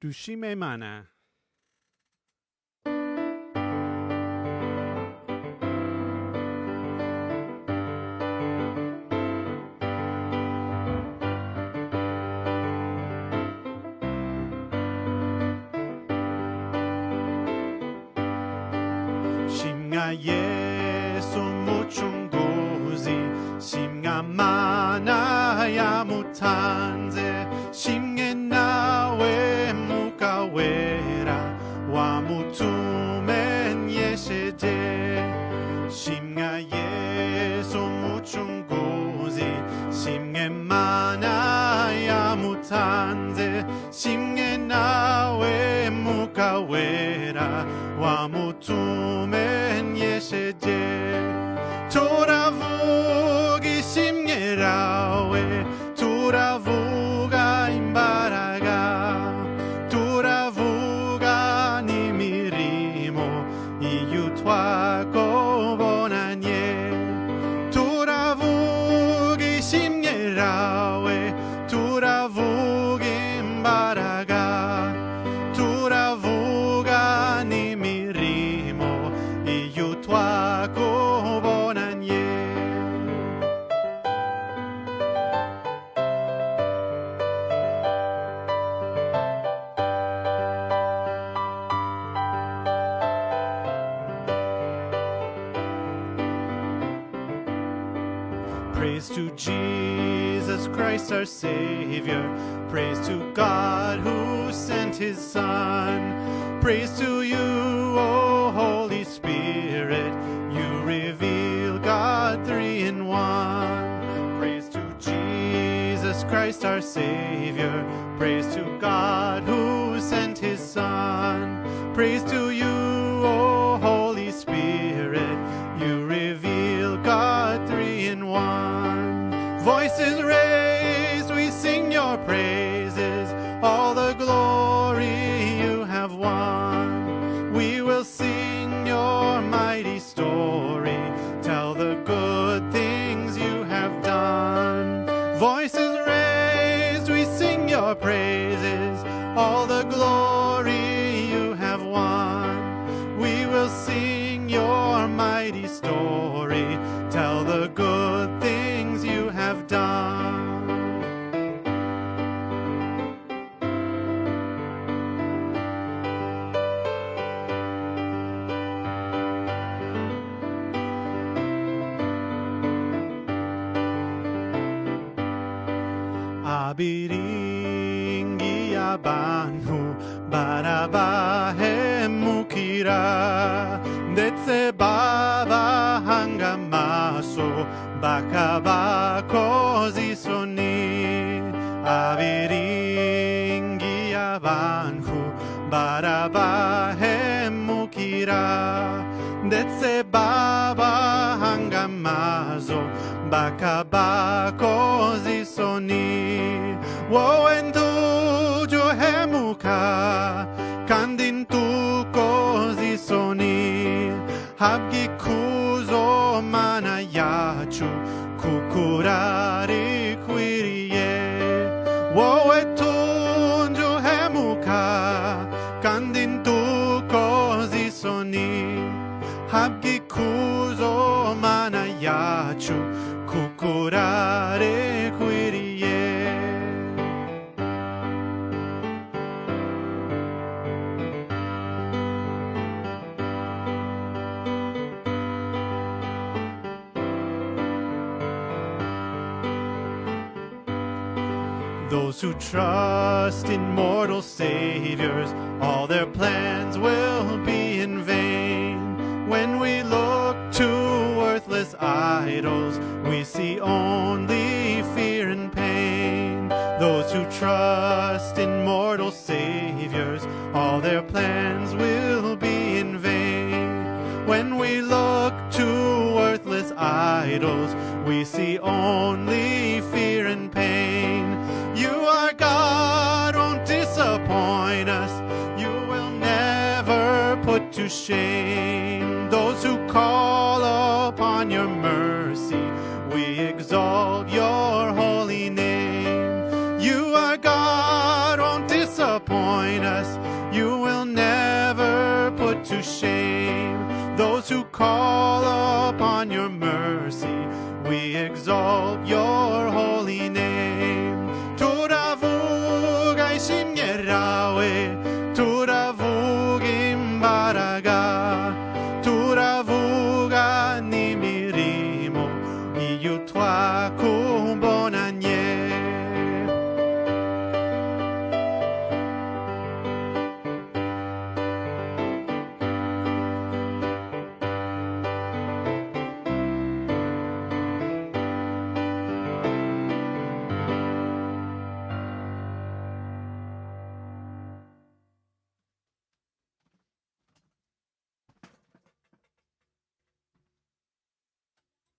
Dushime mana. Shimga Yesu muchunguzi, Shimga mana ya mutanze, Shimge nawe mukawera, wa mutumen yeshede. Shimga Yesu muchunguzi, Shimge mana ya mutanze, Shimge nawe mukawera, wa mutumen yeshede. Toravugi shimgerawe, toravuga imbaraga, toravuga nimirimo, iyutwako bonanye. Toravugi shimgerawe, toravugi imbaraga, toravuga nimirimo, iyutwako bonanye. Praise to Jesus Christ our Savior. Praise to God who sent His Son. Praise to you, O Holy Spirit. You reveal God three in one. Praise to Jesus Christ our Savior. Praise to God who sent His Son. Praise to you, O Holy Spirit. You reveal God three in one. Voices raised, we sing your praises, all the glory you have won. We will sing your mighty story, tell the good things you have done. Voices raised, we sing your praises, all the glory you have won. We will sing your mighty story, tell the good things you have done. Abiringi abanhu barabahe mukira, Detse baba hangamaso bakaba kozi soni. Abiringi abanhu barabahe mukira, Detse baba hangamaso bakaba kozi soni. Wo entu johemuka kandin tu kozi soni. Habgi kuzo manayachu kukurari quiriye. Wo etun johemuka kandin tu kozi soni. Habgi kuzo manayachu kukurare quiriye. Those who trust in mortal saviors, all their plans will be in vain. When we look to worthless idols, we see only fear and pain. Those who trust in mortal saviors, all their plans will be in vain. When we look to worthless idols, we see only fear and pain. You are God, won't disappoint us. You will never put to shame those who call upon your mercy. We exalt your holy name. You are God, won't disappoint disappoint us. You will never put to shame those who call upon your mercy. We exalt your